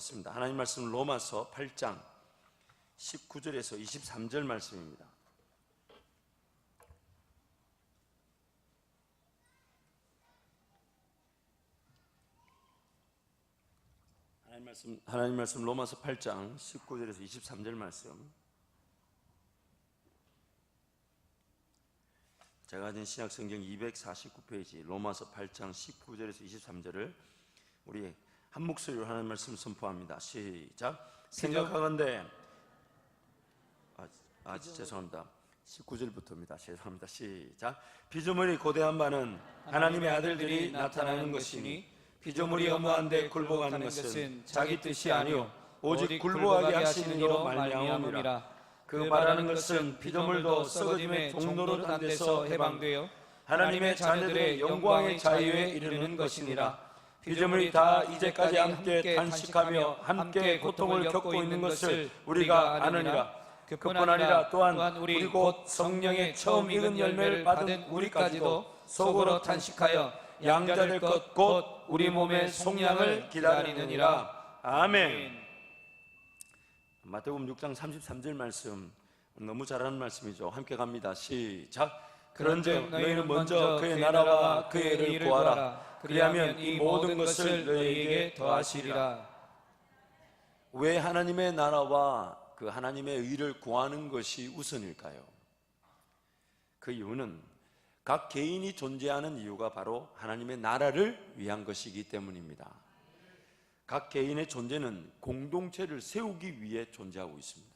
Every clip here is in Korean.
하겠습니다. 하나님 말씀 로마서 8장 19절에서 23절 말씀입니다. 하나님 말씀 로마서 8장 19절에서 23절 말씀. 제가 가진 신약성경 249페이지 로마서 8장 19절에서 23절을 우리 한 목소리로 하나님 말씀 선포합니다. 시작. 생각하건대 죄송합니다. 19절부터입니다. 죄송합니다. 시작. 피조물이 고대한 바는 하나님의 아들들이 나타나는 것이니 피조물이 어머한데 굴복하는 것은 자기 뜻이 아니요 오직 굴복하게 하시는 이로 말미암음이라. 그 말하는 것은 피조물도 썩어짐의 종로로 한 데서 해방되어 하나님의 자녀들의 영광의 자유에 이르는 것이니라. 피조물이 다 이제까지 함께 탄식하며 함께 고통을 겪고 있는 것을 우리가 아느니라. 그뿐 아니라 또한 우리 곧 성령의 처음 익은 열매를 받은 우리까지도 속으로 탄식하여 양자될 것 곧 우리 몸의 속량을 기다리느니라. 아멘. 마태복음 6장 33절 말씀 너무 잘하는 말씀이죠. 함께 갑니다. 시작. 그런즉 너희는 먼저 그의 나라와 그의 의를 구하라. 그리하면 이 모든 것을 너희에게 더하시리라. 왜 하나님의 나라와 그 하나님의 의를 구하는 것이 우선일까요? 그 이유는 각 개인이 존재하는 이유가 바로 하나님의 나라를 위한 것이기 때문입니다. 각 개인의 존재는 공동체를 세우기 위해 존재하고 있습니다.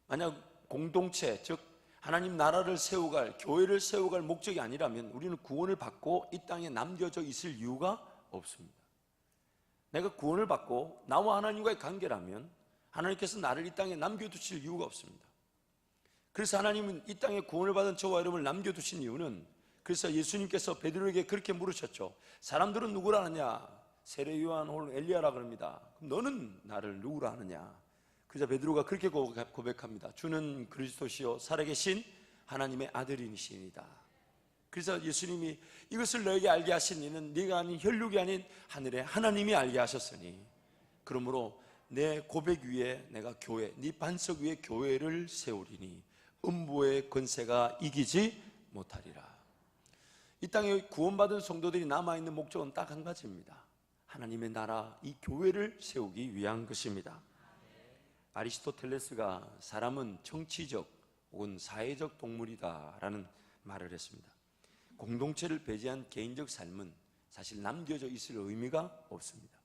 만약 공동체, 즉 하나님 나라를 세워갈, 교회를 세워갈 목적이 아니라면 우리는 구원을 받고 이 땅에 남겨져 있을 이유가 없습니다. 내가 구원을 받고 나와 하나님과의 관계라면 하나님께서 나를 이 땅에 남겨두실 이유가 없습니다. 그래서 하나님은 이 땅에 구원을 받은 저와 여러분을 남겨두신 이유는, 그래서 예수님께서 베드로에게 그렇게 물으셨죠. 사람들은 누구라 하느냐? 세례 요한 혹은 엘리야라 그럽니다. 그럼 너는 나를 누구라 하느냐? 그래서 베드로가 그렇게 고백합니다. 주는 그리스도시요 살아계신 하나님의 아들이시니이다. 그래서 예수님이 이것을 너에게 알게 하신 이는 네가 아닌 혈육이 아닌 하늘의 하나님이 알게 하셨으니, 그러므로 내 고백 위에 내가 교회, 네 반석 위에 교회를 세우리니 음부의 권세가 이기지 못하리라. 이 땅에 구원받은 성도들이 남아있는 목적은 딱 한 가지입니다. 하나님의 나라, 이 교회를 세우기 위한 것입니다. 아리스토텔레스가 사람은 정치적 혹은 사회적 동물이다 라는 말을 했습니다. 공동체를 배제한 개인적 삶은 사실 남겨져 있을 의미가 없습니다.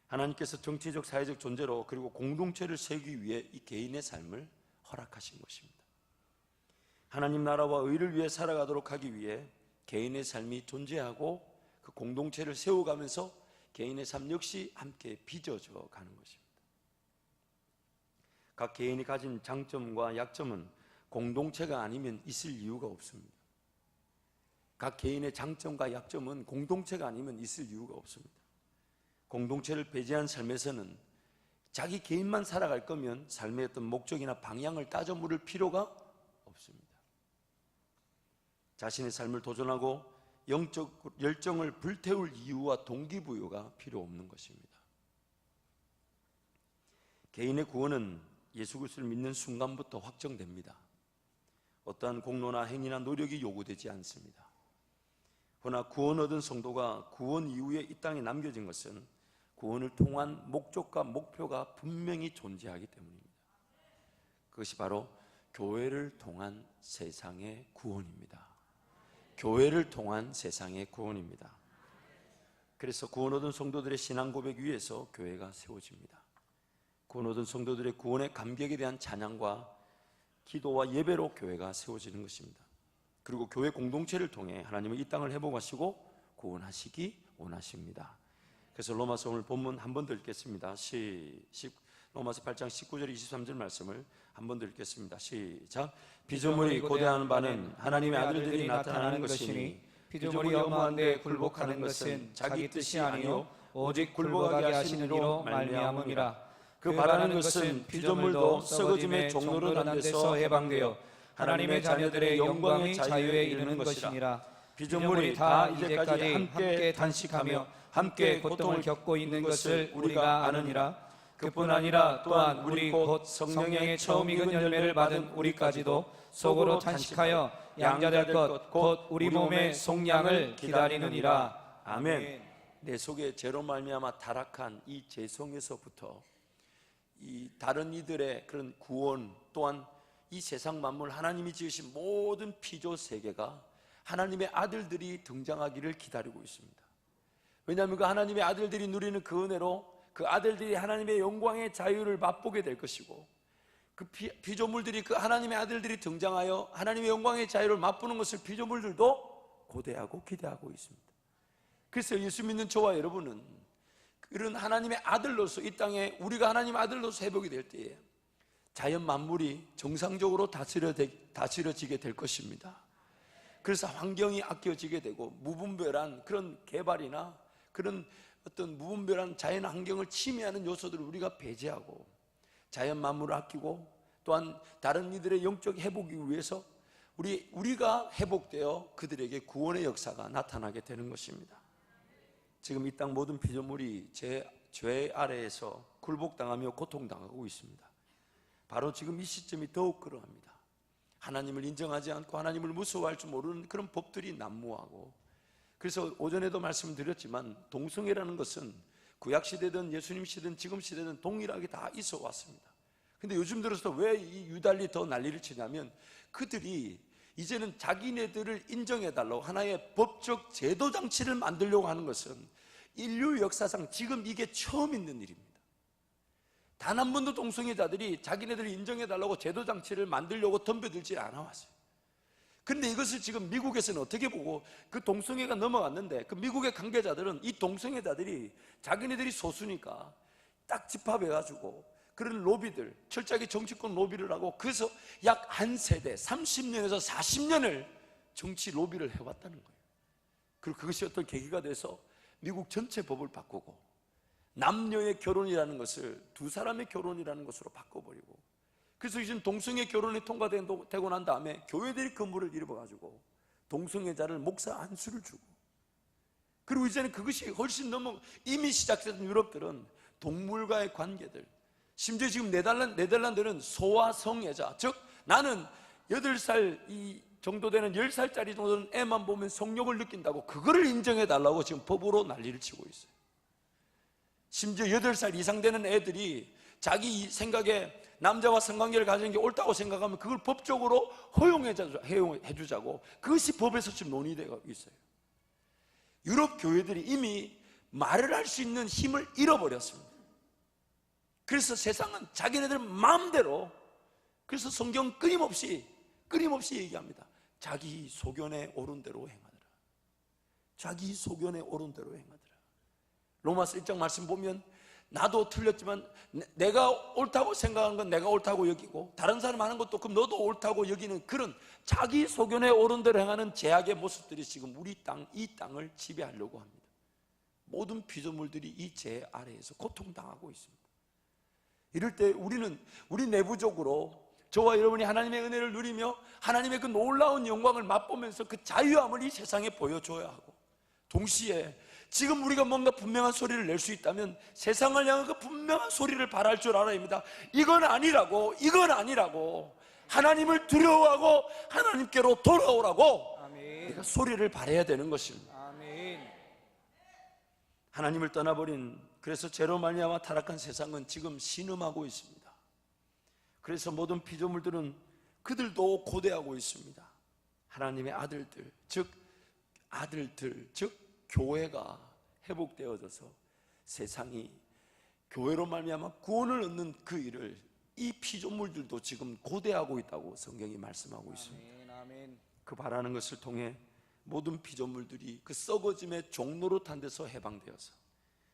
하나님께서 정치적 사회적 존재로 그리고 공동체를 세우기 위해 이 개인의 삶을 허락하신 것입니다. 하나님 나라와 의를 위해 살아가도록 하기 위해 개인의 삶이 존재하고 그 공동체를 세워가면서 개인의 삶 역시 함께 빚어져 가는 것입니다. 각 개인이 가진 장점과 약점은 공동체가 아니면 있을 이유가 없습니다. 각 개인의 장점과 약점은 공동체가 아니면 있을 이유가 없습니다. 공동체를 배제한 삶에서는 자기 개인만 살아갈 거면 삶의 어떤 목적이나 방향을 따져 물을 필요가 없습니다. 자신의 삶을 도전하고 영적 열정을 불태울 이유와 동기부여가 필요 없는 것입니다. 개인의 구원은 예수 그리스도를 믿는 순간부터 확정됩니다. 어떠한 공로나 행위나 노력이 요구되지 않습니다. 그러나 구원 얻은 성도가 구원 이후에 이 땅에 남겨진 것은 구원을 통한 목적과 목표가 분명히 존재하기 때문입니다. 그것이 바로 교회를 통한 세상의 구원입니다. 교회를 통한 세상의 구원입니다. 그래서 구원 얻은 성도들의 신앙 고백 위에서 교회가 세워집니다. 구원 얻은 성도들의 구원의 감격에 대한 찬양과 기도와 예배로 교회가 세워지는 것입니다. 그리고 교회 공동체를 통해 하나님은 이 땅을 회복하시고 구원하시기 원하십니다. 그래서 로마서 오늘 본문 한 번 더 읽겠습니다. 로마서 8장 19절 23절 말씀을 한 번 더 읽겠습니다. 시작. 피조물이 고대하는 바는 하나님의 아들들이 나타나는 것이니 피조물이 어머한데 굴복하는 것은 자기 뜻이 아니요 오직 굴복하게 하시는 이로 말미암음이라. 그 바라는 것은 피조물도 썩어짐의 종로로 난 데서 해방되어 하나님의 자녀들의 영광의 자유에 이르는 것이니라. 피조물이 다 이제까지 함께 탄식하며 함께 고통을 겪고 있는 것을 우리가 아느니라. 그뿐 아니라 또한 우리 곧 성령의 처음 익은 열매를 받은 우리까지도 속으로 탄식하여 양자될 것 곧 우리 몸의 속량을 기다리느니라. 아멘. 내 속에 죄로 말미암아 타락한 이 죄성에서부터 이 다른 이들의 그런 구원, 또한 이 세상 만물 하나님이 지으신 모든 피조 세계가 하나님의 아들들이 등장하기를 기다리고 있습니다. 왜냐하면 그 하나님의 아들들이 누리는 그 은혜로 그 아들들이 하나님의 영광의 자유를 맛보게 될 것이고, 그 피조물들이, 그 하나님의 아들들이 등장하여 하나님의 영광의 자유를 맛보는 것을 피조물들도 고대하고 기대하고 있습니다. 그래서 예수 믿는 저와 여러분은 그런 하나님의 아들로서 이 땅에 우리가 하나님의 아들로서 회복이 될 때에 자연 만물이 정상적으로 다스려지게 될 것입니다. 그래서 환경이 아껴지게 되고 무분별한 그런 개발이나 그런 어떤 무분별한 자연 환경을 침해하는 요소들을 우리가 배제하고 자연 만물을 아끼고, 또한 다른 이들의 영적 회복을 위해서 우리가 회복되어 그들에게 구원의 역사가 나타나게 되는 것입니다. 지금 이 땅 모든 피조물이 죄 아래에서 굴복당하며 고통당하고 있습니다. 바로 지금 이 시점이 더욱 그러합니다. 하나님을 인정하지 않고 하나님을 무서워할 줄 모르는 그런 법들이 난무하고, 그래서 오전에도 말씀드렸지만 동성애라는 것은 구약시대든 예수님 시대든 지금 시대든 동일하게 다 있어 왔습니다. 근데 요즘 들어서 왜 이 유달리 더 난리를 치냐면, 그들이 이제는 자기네들을 인정해달라고 하나의 법적 제도 장치를 만들려고 하는 것은 인류 역사상 지금 이게 처음 있는 일입니다. 단 한 번도 동성애자들이 자기네들을 인정해달라고 제도 장치를 만들려고 덤벼들지 않아 왔어요. 그런데 이것을 지금 미국에서는 어떻게 보고 그 동성애가 넘어갔는데, 그 미국의 관계자들은 이 동성애자들이 자기네들이 소수니까 딱 집합해가지고 그런 로비들, 철저하게 정치권 로비를 하고, 그래서 약 한 세대 30년에서 40년을 정치 로비를 해왔다는 거예요. 그리고 그것이 어떤 계기가 돼서 미국 전체 법을 바꾸고 남녀의 결혼이라는 것을 두 사람의 결혼이라는 것으로 바꿔버리고, 그래서 지금 동성애 결혼이 통과되고 난 다음에 교회들이 건물을 일궈가지고 동성애자를 목사 한 수를 주고, 그리고 이제는 그것이 훨씬 넘어 이미 시작된 유럽들은 동물과의 관계들, 심지어 지금 네덜란드는 소아 성애자, 즉 나는 8살 이 정도 되는 10살짜리 정도 되는 애만 보면 성욕을 느낀다고 그거를 인정해달라고 지금 법으로 난리를 치고 있어요. 심지어 8살 이상 되는 애들이 자기 생각에 남자와 성관계를 가지는 게 옳다고 생각하면 그걸 법적으로 허용해주자고, 그것이 법에서 지금 논의되고 있어요. 유럽 교회들이 이미 말을 할 수 있는 힘을 잃어버렸습니다. 그래서 세상은 자기네들 마음대로, 그래서 성경 끊임없이 얘기합니다. 자기 소견에 옳은 대로 행하더라. 자기 소견에 옳은 대로 행하더라. 로마서 1장 말씀 보면 나도 틀렸지만 내가 옳다고 생각하는 건 내가 옳다고 여기고, 다른 사람 하는 것도 그럼 너도 옳다고 여기는 그런 자기 소견에 옳은 대로 행하는 제약의 모습들이 지금 이 땅을 지배하려고 합니다. 모든 피조물들이 이 죄 아래에서 고통당하고 있습니다. 이럴 때 우리 내부적으로 저와 여러분이 하나님의 은혜를 누리며 하나님의 그 놀라운 영광을 맛보면서 그 자유함을 이 세상에 보여줘야 하고, 동시에 지금 우리가 뭔가 분명한 소리를 낼 수 있다면 세상을 향한 그 분명한 소리를 바랄 줄 알아야 합니다. 이건 아니라고 하나님을 두려워하고 하나님께로 돌아오라고 우리가 소리를 바라야 되는 것입니다. 아멘. 하나님을 떠나버린, 그래서 죄로 말미암아 타락한 세상은 지금 신음하고 있습니다. 그래서 모든 피조물들은 그들도 고대하고 있습니다. 하나님의 아들들, 즉 교회가 회복되어져서 세상이 교회로 말미암아 구원을 얻는 그 일을 이 피조물들도 지금 고대하고 있다고 성경이 말씀하고 있습니다. 아멘. 그 바라는 것을 통해 모든 피조물들이 그 썩어짐의 종노릇한 데서 해방되어서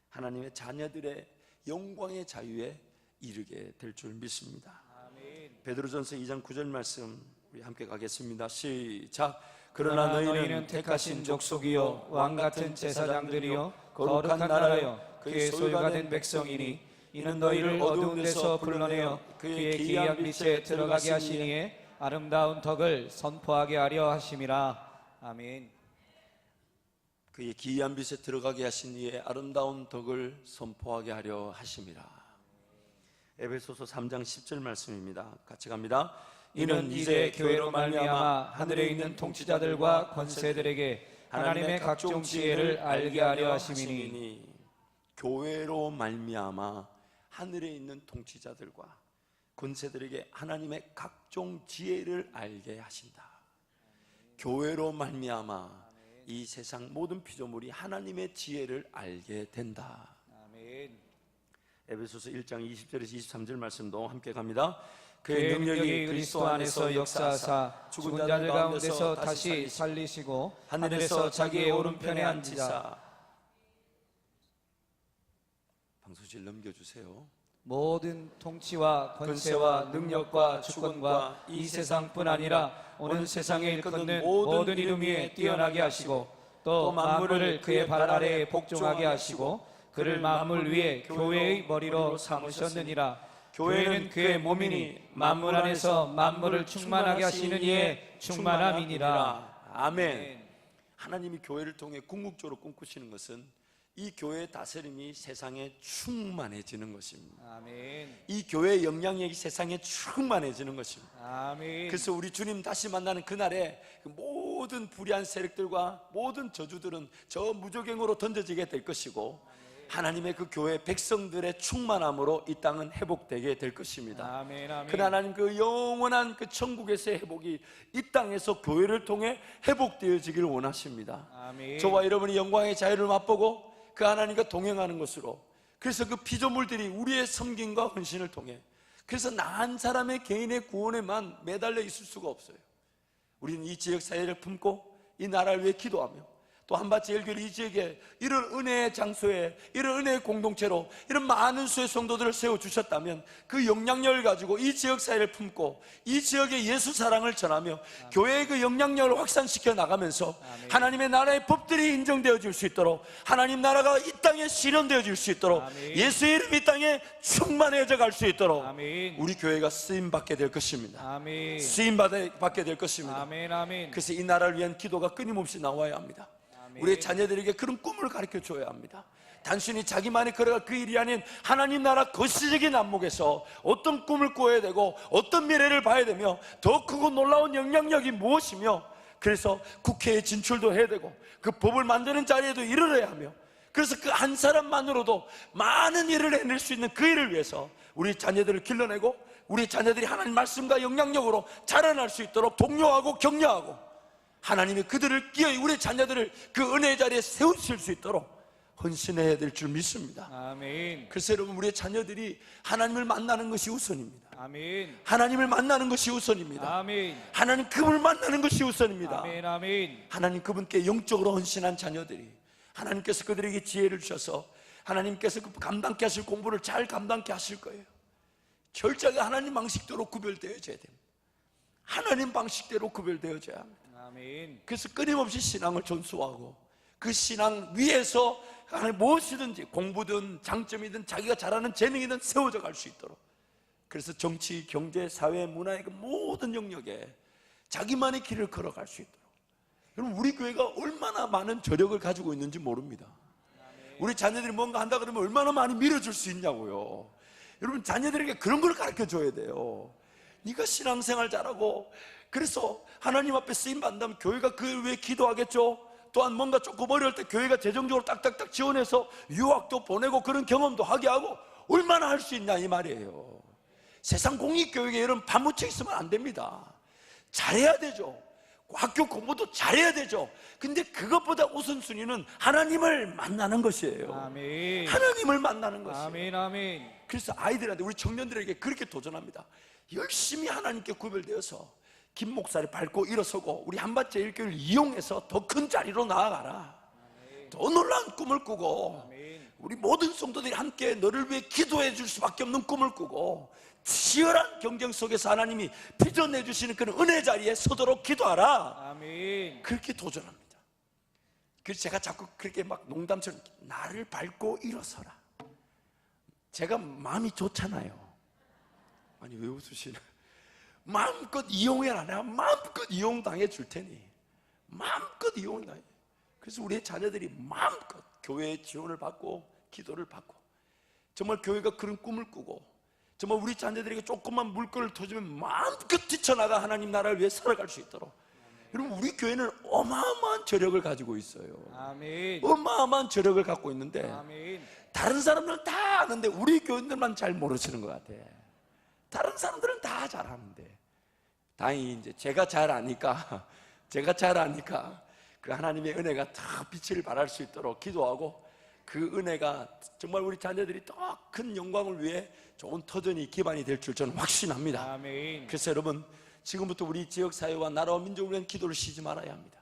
하나님의 자녀들의 영광의 자유에 이르게 될 줄 믿습니다. 아멘. 베드로전서 2장 9절 말씀 우리 함께 가겠습니다. 시작. 그러나 너희는 택하신 족속이요 왕같은 제사장들이요 거룩한 나라요 그의 소유가 된 백성이니 이는 너희를 어두운 데서 불러내어 그의 기이한 빛에 들어가게 하시니에 아름다운 덕을 선포하게 하려 하심이라. 아멘. 그의 기이한 빛에 들어가게 하신 이의 아름다운 덕을 선포하게 하려 하심이라. 에베소서 3장 10절 말씀입니다. 같이 갑니다. 이는 이제 교회로 말미암아 하늘에 있는 통치자들과 권세들에게 하나님의 각종 지혜를 알게 하려 하심이니. 교회로 말미암아 하늘에 있는 통치자들과 권세들에게 하나님의 각종 지혜를 알게 하신다. 교회로 말미암아 이 세상 모든 피조물이 하나님의 지혜를 알게 된다. 아멘. 에베소서 1장 20절에서 23절 말씀도 함께 갑니다. 그의 능력이 그리스도 안에서 역사하사 죽은 자들 가운데서 다시 살리시고 하늘에서 자기의 오른편에 앉히사. 방송실 넘겨주세요. 모든 통치와 권세와 능력과 주권과 이 세상뿐 아니라 오는 세상에 일컫는 모든 이름 위에 뛰어나게 하시고 또 만물을 그의 발 아래에 복종하게 하시고 그를 만물 위에 교회의 머리로 삼으셨느니라. 교회는 그의 몸이니 만물 안에서 만물을 충만하게 하시는 이의 충만함이니라. 아멘. 하나님이 교회를 통해 궁극적으로 꿈꾸시는 것은 이 교회의 다스림이 세상에 충만해지는 것입니다. 아멘. 이 교회의 영향력이 세상에 충만해지는 것입니다. 아멘. 그래서 우리 주님 다시 만나는 그날에 그 모든 불의한 세력들과 모든 저주들은 저 무저갱으로 던져지게 될 것이고 하나님의 그 교회 백성들의 충만함으로 이 땅은 회복되게 될 것입니다. 아멘. 아멘. 그 하나님 그 영원한 그 천국에서의 회복이 이 땅에서 교회를 통해 회복되어지기를 원하십니다. 아멘. 저와 여러분이 영광의 자유를 맛보고 그 하나님과 동행하는 것으로, 그래서 그 피조물들이 우리의 섬김과 헌신을 통해, 그래서 나 한 사람의 개인의 구원에만 매달려 있을 수가 없어요. 우리는 이 지역 사회를 품고 이 나라를 위해 기도하며 또 한밭제일교회 이 지역에 이런 은혜의 장소에 이런 은혜의 공동체로 이런 많은 수의 성도들을 세워주셨다면 그 영향력을 가지고 이 지역 사회를 품고 이 지역의 예수 사랑을 전하며 교회의 그 영향력을 확산시켜 나가면서 하나님의 나라의 법들이 인정되어질 수 있도록, 하나님 나라가 이 땅에 실현되어질 수 있도록, 예수의 이름이 이 땅에 충만해져 갈 수 있도록 우리 교회가 쓰임받게 될 것입니다. 쓰임받게 될 것입니다. 그래서 이 나라를 위한 기도가 끊임없이 나와야 합니다. 우리의 자녀들에게 그런 꿈을 가르쳐 줘야 합니다. 단순히 자기만이 걸어갈 그 일이 아닌 하나님 나라 거시적인 안목에서 어떤 꿈을 꾸어야 되고 어떤 미래를 봐야 되며 더 크고 놀라운 영향력이 무엇이며, 그래서 국회에 진출도 해야 되고 그 법을 만드는 자리에도 이르러야 하며, 그래서 그 한 사람만으로도 많은 일을 해낼 수 있는 그 일을 위해서 우리 자녀들을 길러내고 우리 자녀들이 하나님 말씀과 영향력으로 자라날 수 있도록 독려하고 격려하고, 하나님이 그들을 끼어 우리 자녀들을 그 은혜의 자리에 세우실 수 있도록 헌신해야 될 줄 믿습니다. 아멘. 그래서 여러분, 우리의 자녀들이 하나님을 만나는 것이 우선입니다. 아멘. 하나님을 만나는 것이 우선입니다. 아멘. 하나님 그분을 만나는 것이 우선입니다. 아멘. 아멘. 하나님 그분께 영적으로 헌신한 자녀들이, 하나님께서 그들에게 지혜를 주셔서 하나님께서 그 감당케 하실 공부를 잘 감당케 하실 거예요. 철저하게 하나님 방식대로 구별되어져야 됩니다. 하나님 방식대로 구별되어져야 합니다. 아멘. 그래서 끊임없이 신앙을 전수하고 그 신앙 위에서 무엇이든지 공부든 장점이든 자기가 잘하는 재능이든 세워져 갈 수 있도록, 그래서 정치, 경제, 사회, 문화의 그 모든 영역에 자기만의 길을 걸어갈 수 있도록. 여러분, 우리 교회가 얼마나 많은 저력을 가지고 있는지 모릅니다. 우리 자녀들이 뭔가 한다 그러면 얼마나 많이 밀어줄 수 있냐고요. 여러분, 자녀들에게 그런 걸 가르쳐 줘야 돼요. 네가 신앙생활 잘하고 그래서 하나님 앞에 쓰임받는다면 교회가 그 위해 기도하겠죠. 또한 뭔가 조금 어려울 때 교회가 재정적으로 딱딱딱 지원해서 유학도 보내고 그런 경험도 하게 하고, 얼마나 할 수 있냐 이 말이에요. 세상 공익교육에 이런 파묻혀 있으면 안 됩니다. 잘해야 되죠. 학교 공부도 잘해야 되죠. 근데 그것보다 우선순위는 하나님을 만나는 것이에요. 아멘. 하나님을 만나는 것이에요. 아멘. 아멘. 그래서 아이들한테, 우리 청년들에게 그렇게 도전합니다. 열심히 하나님께 구별되어서 김 목사를 밟고 일어서고 우리 한밭제일교회를 이용해서 더 큰 자리로 나아가라. 더 놀라운 꿈을 꾸고 우리 모든 성도들이 함께 너를 위해 기도해 줄 수밖에 없는 꿈을 꾸고 치열한 경쟁 속에서 하나님이 빚어내 주시는 그런 은혜 자리에 서도록 기도하라. 아멘. 그렇게 도전합니다. 그래서 제가 자꾸 그렇게 막 농담처럼 나를 밟고 일어서라. 제가 마음이 좋잖아요. 아니 왜 웃으시나? 마음껏 이용해라. 내가 마음껏 이용당해 줄 테니 마음껏 이용당해. 그래서 우리의 자녀들이 마음껏 교회의 지원을 받고 기도를 받고, 정말 교회가 그런 꿈을 꾸고, 정말 우리 자녀들에게 조금만 물건을 터주면 마음껏 뛰쳐나가 하나님 나라를 위해 살아갈 수 있도록. 여러분, 우리 교회는 어마어마한 저력을 가지고 있어요. 아멘. 어마어마한 저력을 갖고 있는데 아멘. 다른 사람들은 다 아는데 우리 교인들만 잘 모르시는 것 같아. 다른 사람들은 다 잘하는데, 다행히 이제 제가 잘 아니까 그 하나님의 은혜가 더 빛을 발할 수 있도록 기도하고, 그 은혜가 정말 우리 자녀들이 더 큰 영광을 위해 좋은 터전이 기반이 될 줄 저는 확신합니다. 아멘. 그래서 여러분, 지금부터 우리 지역사회와 나라와 민족을 위한 기도를 쉬지 말아야 합니다.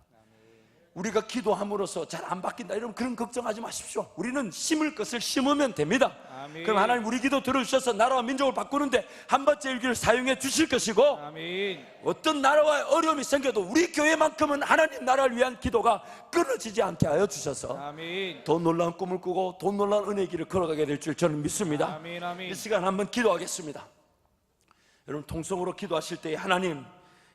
우리가 기도함으로써 잘 안 바뀐다, 이러면 그런 걱정하지 마십시오. 우리는 심을 것을 심으면 됩니다. 아멘. 그럼 하나님 우리 기도 들어주셔서 나라와 민족을 바꾸는데 한밭제일교회를 사용해 주실 것이고, 아멘. 어떤 나라와 어려움이 생겨도 우리 교회만큼은 하나님 나라를 위한 기도가 끊어지지 않게 하여 주셔서 아멘. 더 놀라운 꿈을 꾸고 더 놀라운 은혜의 길을 걸어가게 될 줄 저는 믿습니다. 아멘. 아멘. 이 시간 한번 기도하겠습니다. 여러분, 통성으로 기도하실 때 하나님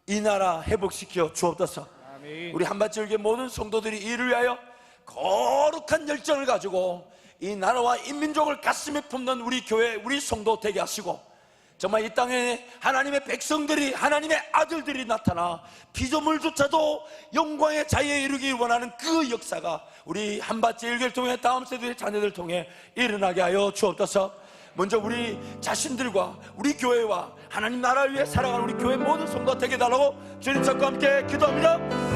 이 나라 회복시켜 주옵소서. 아멘. 우리 한밭제일교회 모든 성도들이 이를 위하여 거룩한 열정을 가지고 이 나라와 인민족을 가슴에 품는 우리 교회, 우리 성도 되게 하시고, 정말 이 땅에 하나님의 백성들이, 하나님의 아들들이 나타나 피조물조차도 영광의 자유에 이르기 원하는 그 역사가 우리 한밭제일교회를 통해 다음 세대의 자녀들을 통해 일어나게 하여 주옵소서. 먼저 우리 자신들과 우리 교회와 하나님 나라를 위해 살아가는 우리 교회 모든 성도 되게 달라고 주님 찾고 함께 기도합니다.